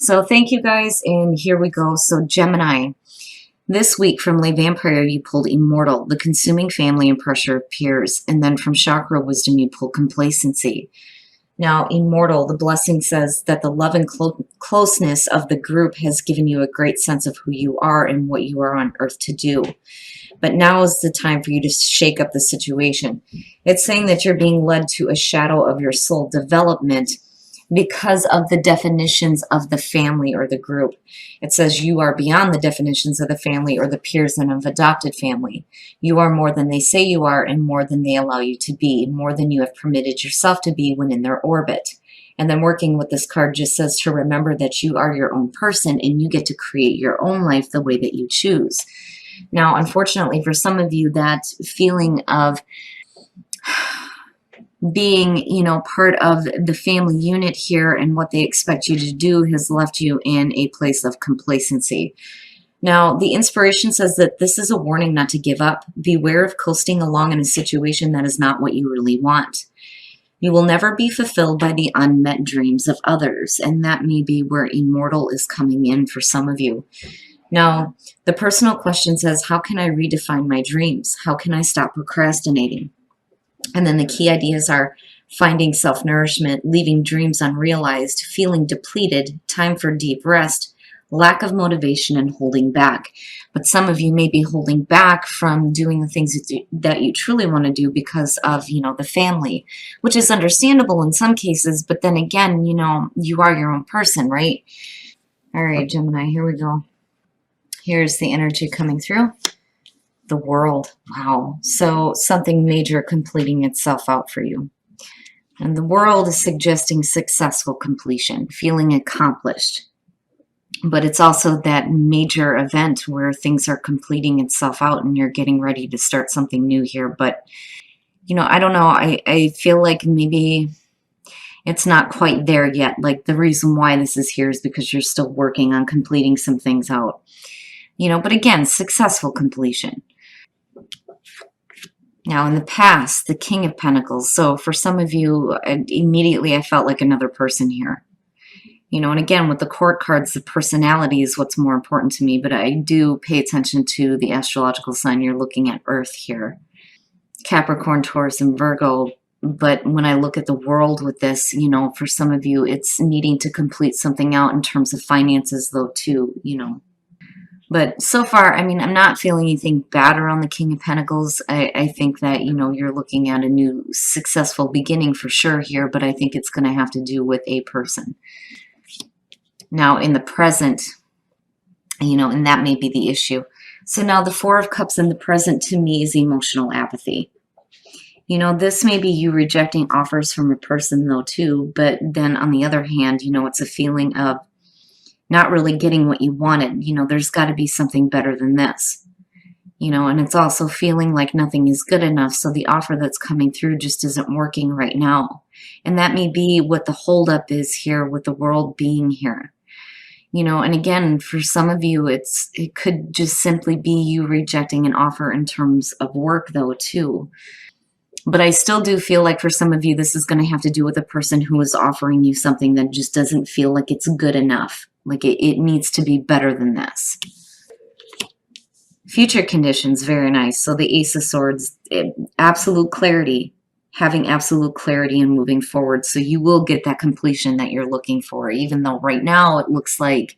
So thank you guys, and here we go. So Gemini, this week from Lay Vampire, you pulled Immortal, the consuming family and pressure of peers. And then from Chakra Wisdom, you pulled Complacency. Now, Immortal, the blessing says that the love and closeness of the group has given you a great sense of who you are and what you are on earth to do. But now is the time for you to shake up the situation. It's saying that you're being led to a shadow of your soul development because of the definitions of the family or the group. It says you are beyond the definitions of the family or the peers and of adopted family. You are more than they say you are and more than they allow you to be, more than you have permitted yourself to be when in their orbit. And then working with this card just says to remember that you are your own person and you get to create your own life the way that you choose. Now, unfortunately, for some of you, that feeling of being, part of the family unit here and what they expect you to do has left you in a place of complacency. Now, the inspiration says that this is a warning not to give up. Beware of coasting along in a situation that is not what you really want. You will never be fulfilled by the unmet dreams of others, and that may be where Immortal is coming in for some of you. Now, the personal question says, how can I redefine my dreams? How can I stop procrastinating? And then the key ideas are finding self-nourishment, leaving dreams unrealized, feeling depleted, time for deep rest, lack of motivation, and holding back. But some of you may be holding back from doing the things that you truly want to do because of, the family, which is understandable in some cases. But then again, you are your own person, right? All right, Gemini, here we go. Here's the energy coming through. The world. Wow. So something major completing itself out for you. And the world is suggesting successful completion, feeling accomplished. But it's also that major event where things are completing itself out and you're getting ready to start something new here. But, I don't know. I feel like maybe it's not quite there yet. Like the reason why this is here is because you're still working on completing some things out. But again, successful completion. Now, in the past, the King of Pentacles. So for some of you, immediately I felt like another person here. And again, with the court cards, the personality is what's more important to me. But I do pay attention to the astrological sign. You're looking at Earth here. Capricorn, Taurus, and Virgo. But when I look at the world with this, for some of you, it's needing to complete something out in terms of finances, though, too, But so far, I'm not feeling anything bad around the King of Pentacles. I think that, you're looking at a new successful beginning for sure here, but I think it's going to have to do with a person. Now, in the present, and that may be the issue. So now the Four of Cups in the present to me is emotional apathy. This may be you rejecting offers from a person, though, too. But then on the other hand, it's a feeling of not really getting what you wanted. There's got to be something better than this. And it's also feeling like nothing is good enough. So the offer that's coming through just isn't working right now. And that may be what the holdup is here with the world being here. And again, for some of you, it could just simply be you rejecting an offer in terms of work, though, too. But I still do feel like for some of you, this is going to have to do with a person who is offering you something that just doesn't feel like it's good enough. Like it needs to be better than this. Future conditions, very nice. So the Ace of Swords, absolute clarity, having absolute clarity and moving forward. So you will get that completion that you're looking for, even though right now it looks like,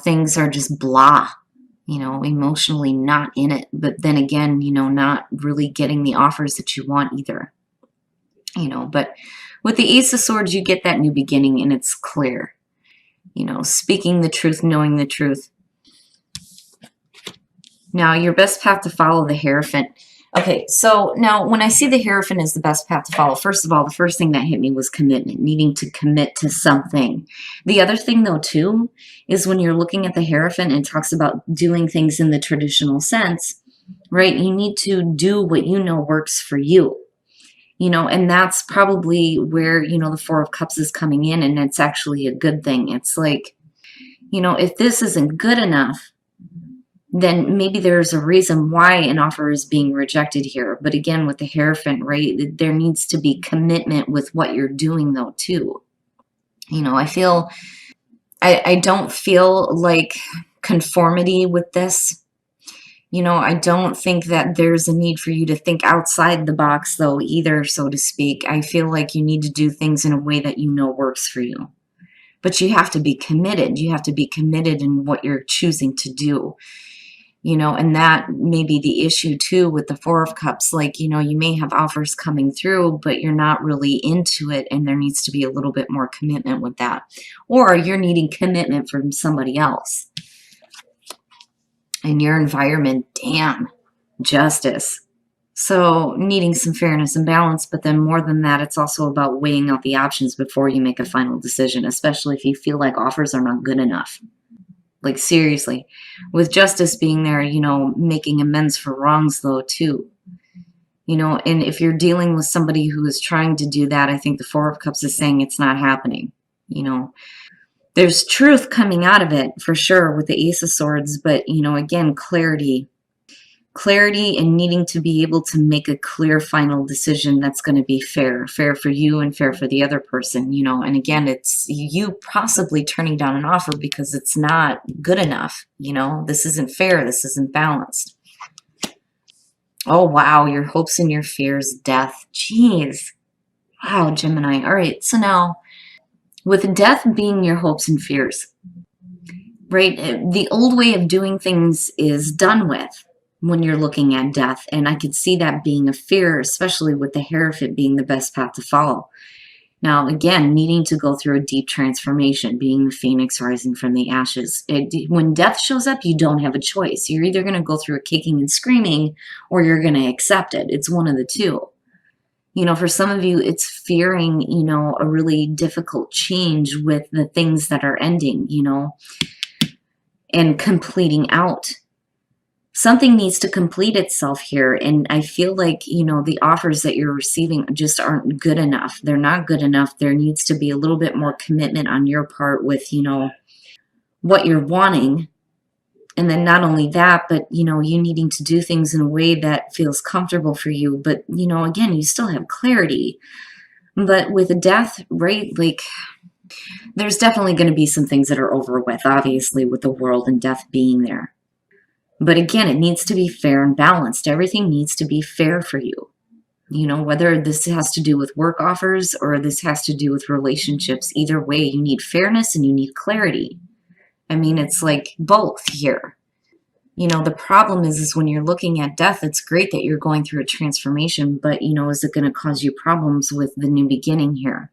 things are just blah, emotionally not in it. But then again, not really getting the offers that you want either. But with the Ace of Swords, you get that new beginning and it's clear. Speaking the truth, knowing the truth. Now, your best path to follow, the Hierophant. Okay, so now when I see the Hierophant as the best path to follow, first of all, the first thing that hit me was commitment, needing to commit to something. The other thing, though, too, is when you're looking at the Hierophant and it talks about doing things in the traditional sense, right? You need to do what you know works for you. And that's probably where, the Four of Cups is coming in, and it's actually a good thing. It's like, if this isn't good enough, then maybe there's a reason why an offer is being rejected here. But again, with the Hierophant, right, there needs to be commitment with what you're doing, though, too. I feel I don't feel like conformity with this. I don't think that there's a need for you to think outside the box, though, either, so to speak. I feel like you need to do things in a way that works for you. But you have to be committed. You have to be committed in what you're choosing to do. And that may be the issue too with the Four of Cups. Like, you may have offers coming through, but you're not really into it, and there needs to be a little bit more commitment with that. Or you're needing commitment from somebody else. In your environment, damn, justice. So needing some fairness and balance, but then more than that, it's also about weighing out the options before you make a final decision, especially if you feel like offers are not good enough. Like, seriously, with justice being there, making amends for wrongs, though, too. And if you're dealing with somebody who is trying to do that, I think the Four of Cups is saying it's not happening. There's truth coming out of it, for sure, with the Ace of Swords, but, again, clarity and needing to be able to make a clear final decision that's going to be fair for you and fair for the other person, and again, it's you possibly turning down an offer because it's not good enough. This isn't fair, this isn't balanced. Oh wow, your hopes and your fears, death. Jeez. Wow, Gemini. All right, so now with death being your hopes and fears, right, the old way of doing things is done with when you're looking at death. And I could see that being a fear, especially with the Hierophant being the best path to follow. Now, again, needing to go through a deep transformation, being the phoenix rising from the ashes. When death shows up, you don't have a choice. You're either going to go through a kicking and screaming, or you're going to accept it. It's one of the two. For some of you, it's fearing, a really difficult change with the things that are ending, and completing out. Something needs to complete itself here, and I feel like, the offers that you're receiving just aren't good enough. They're not good enough. There needs to be a little bit more commitment on your part with, what you're wanting. And then not only that, but, you needing to do things in a way that feels comfortable for you. But, again, you still have clarity. But with death, right, like, there's definitely going to be some things that are over with, obviously, with the world and death being there. But again, it needs to be fair and balanced. Everything needs to be fair for you. Whether this has to do with work offers or this has to do with relationships, either way, you need fairness and you need clarity. I mean, it's like both here. The problem is when you're looking at death, it's great that you're going through a transformation, but, is it going to cause you problems with the new beginning here?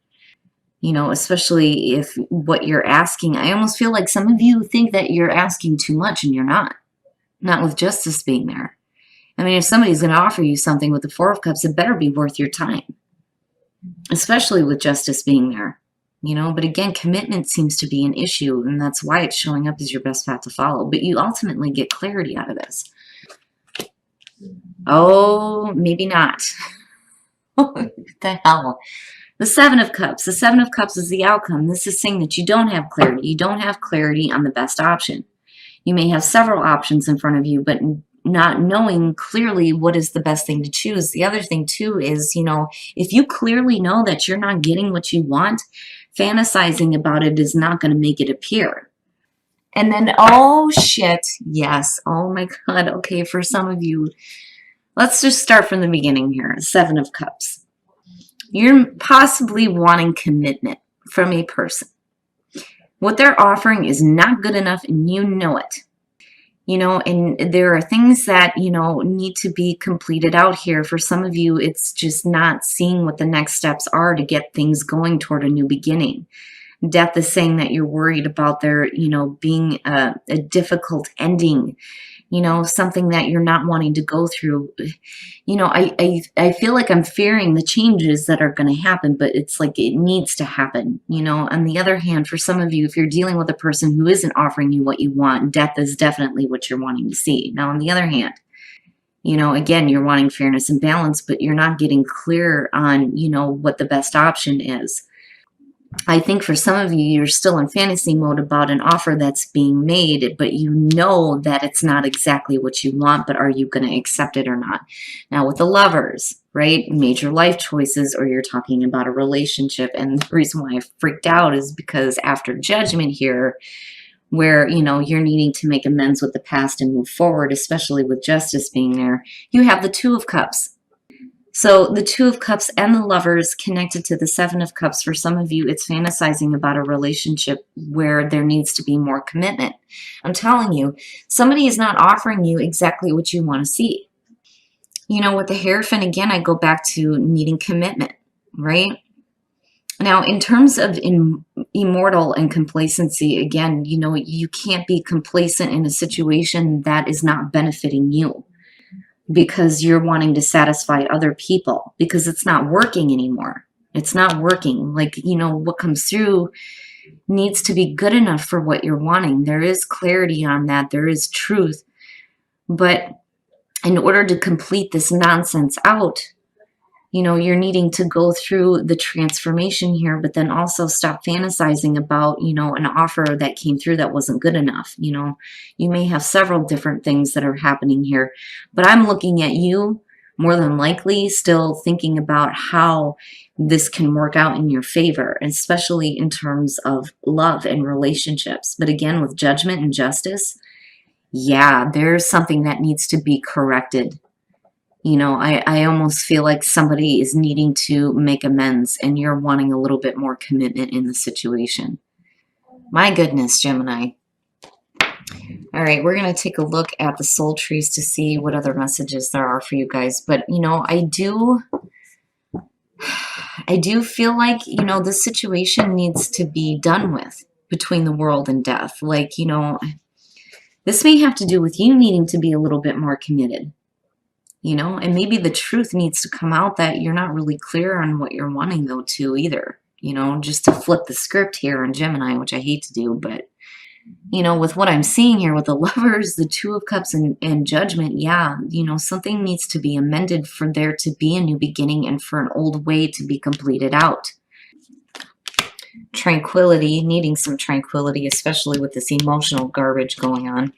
Especially if what you're asking, I almost feel like some of you think that you're asking too much and you're not. Not with justice being there. I mean, if somebody's going to offer you something with the Four of Cups, it better be worth your time. Especially with justice being there. But again, commitment seems to be an issue, and that's why it's showing up as your best path to follow. But you ultimately get clarity out of this. Oh, maybe not. What the hell? The Seven of Cups. The Seven of Cups is the outcome. This is saying that you don't have clarity. You don't have clarity on the best option. You may have several options in front of you, but not knowing clearly what is the best thing to choose. The other thing, too, is, if you clearly know that you're not getting what you want, fantasizing about it is not going to make it appear. And then, oh, shit, yes. Oh, my God. Okay, for some of you, let's just start from the beginning here. Seven of Cups. You're possibly wanting commitment from a person. What they're offering is not good enough, and you know it. And there are things that, need to be completed out here. For some of you, it's just not seeing what the next steps are to get things going toward a new beginning. Death is saying that you're worried about there, being a difficult ending, something that you're not wanting to go through. I feel like I'm fearing the changes that are going to happen, but it's like it needs to happen. On the other hand, for some of you, if you're dealing with a person who isn't offering you what you want, death is definitely what you're wanting to see. Now, on the other hand, again, you're wanting fairness and balance, but you're not getting clear on, what the best option is. I think for some of you, you're still in fantasy mode about an offer that's being made, but you know that it's not exactly what you want, but are you going to accept it or not? Now, with the lovers, right? Major life choices, or you're talking about a relationship. And the reason why I freaked out is because after judgment here, where, you know, you're needing to make amends with the past and move forward, especially with justice being there, you have the Two of Cups. So the Two of Cups and the Lovers connected to the Seven of Cups. For some of you, it's fantasizing about a relationship where there needs to be more commitment. I'm telling you, somebody is not offering you exactly what you want to see. You know, with the Hierophant, again, I go back to needing commitment, right? Now, in terms of immortal and complacency, again, you know, you can't be complacent in a situation that is not benefiting you, because you're wanting to satisfy other people, because it's not working anymore. It's not working. Like, you know, what comes through needs to be good enough for what you're wanting. There is clarity on that. There is truth. But in order to complete this nonsense out, you know, you're needing to go through the transformation here, but then also stop fantasizing about, you know, an offer that came through that wasn't good enough. You know, you may have several different things that are happening here, but I'm looking at you more than likely still thinking about how this can work out in your favor, especially in terms of love and relationships. But again, with judgment and justice, yeah, there's something that needs to be corrected. You know, I almost feel like somebody is needing to make amends and you're wanting a little bit more commitment in the situation. My goodness, Gemini. All right, we're going to take a look at the soul trees to see what other messages there are for you guys. But, you know, I do feel like, you know, this situation needs to be done with between the world and death. Like, you know, this may have to do with you needing to be a little bit more committed. You know, and maybe the truth needs to come out that you're not really clear on what you're wanting, though, too, either. You know, just to flip the script here on Gemini, which I hate to do. But, you know, with what I'm seeing here with the Lovers, the Two of Cups, and Judgment, yeah, you know, something needs to be amended for there to be a new beginning and for an old way to be completed out. Tranquility, needing some tranquility, especially with this emotional garbage going on.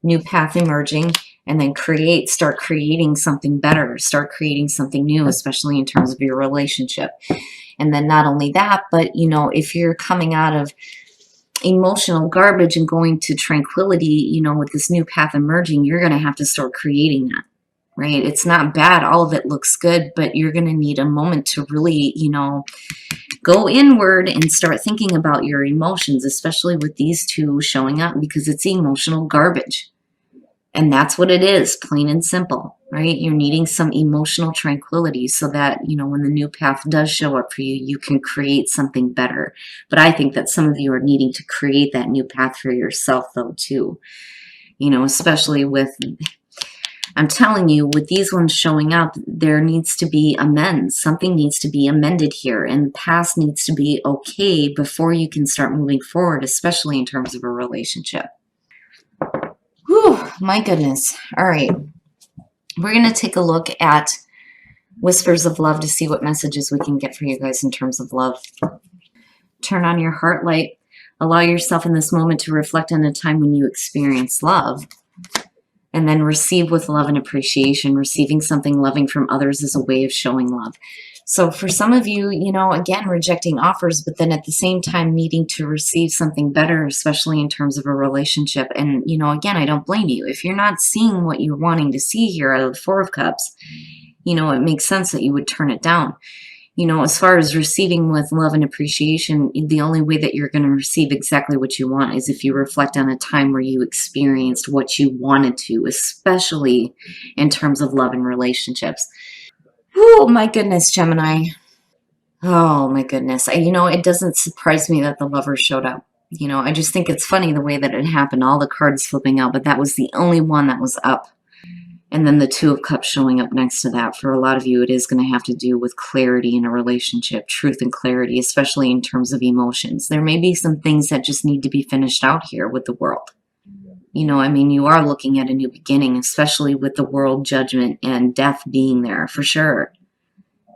New path emerging. And then start creating something better, start creating something new, especially in terms of your relationship. And then not only that, but, you know, if you're coming out of emotional garbage and going to tranquility, you know, with this new path emerging, you're going to have to start creating that, right? It's not bad. All of it looks good, but you're going to need a moment to really, you know, go inward and start thinking about your emotions, especially with these two showing up, because it's emotional garbage. And that's what it is, plain and simple, right? You're needing some emotional tranquility so that, you know, when the new path does show up for you, you can create something better. But I think that some of you are needing to create that new path for yourself, though, too. You know, especially with, I'm telling you, with these ones showing up, there needs to be amends. Something needs to be amended here, and the past needs to be okay before you can start moving forward, especially in terms of a relationship. Whew, my goodness. All right. We're going to take a look at Whispers of Love to see what messages we can get for you guys in terms of love. Turn on your heart light. Allow yourself in this moment to reflect on a time when you experienced love. And then receive with love and appreciation. Receiving something loving from others is a way of showing love. So for some of you, you know, again, rejecting offers, but then at the same time needing to receive something better, especially in terms of a relationship. And, you know, again, I don't blame you. If you're not seeing what you're wanting to see here out of the Four of Cups, you know, it makes sense that you would turn it down. You know, as far as receiving with love and appreciation, the only way that you're going to receive exactly what you want is if you reflect on a time where you experienced what you wanted to, especially in terms of love and relationships. Oh, my goodness, Gemini. Oh, my goodness. You know, it doesn't surprise me that the Lover showed up. You know, I just think it's funny the way that it happened, all the cards flipping out, but that was the only one that was up. And then the Two of Cups showing up next to that. For a lot of you, it is going to have to do with clarity in a relationship, truth and clarity, especially in terms of emotions. There may be some things that just need to be finished out here with the world. You know, I mean, you are looking at a new beginning, especially with the world, judgment, and death being there, for sure.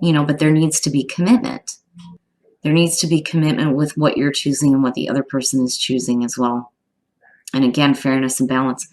You know, but there needs to be commitment. There needs to be commitment with what you're choosing and what the other person is choosing as well. And again, fairness and balance.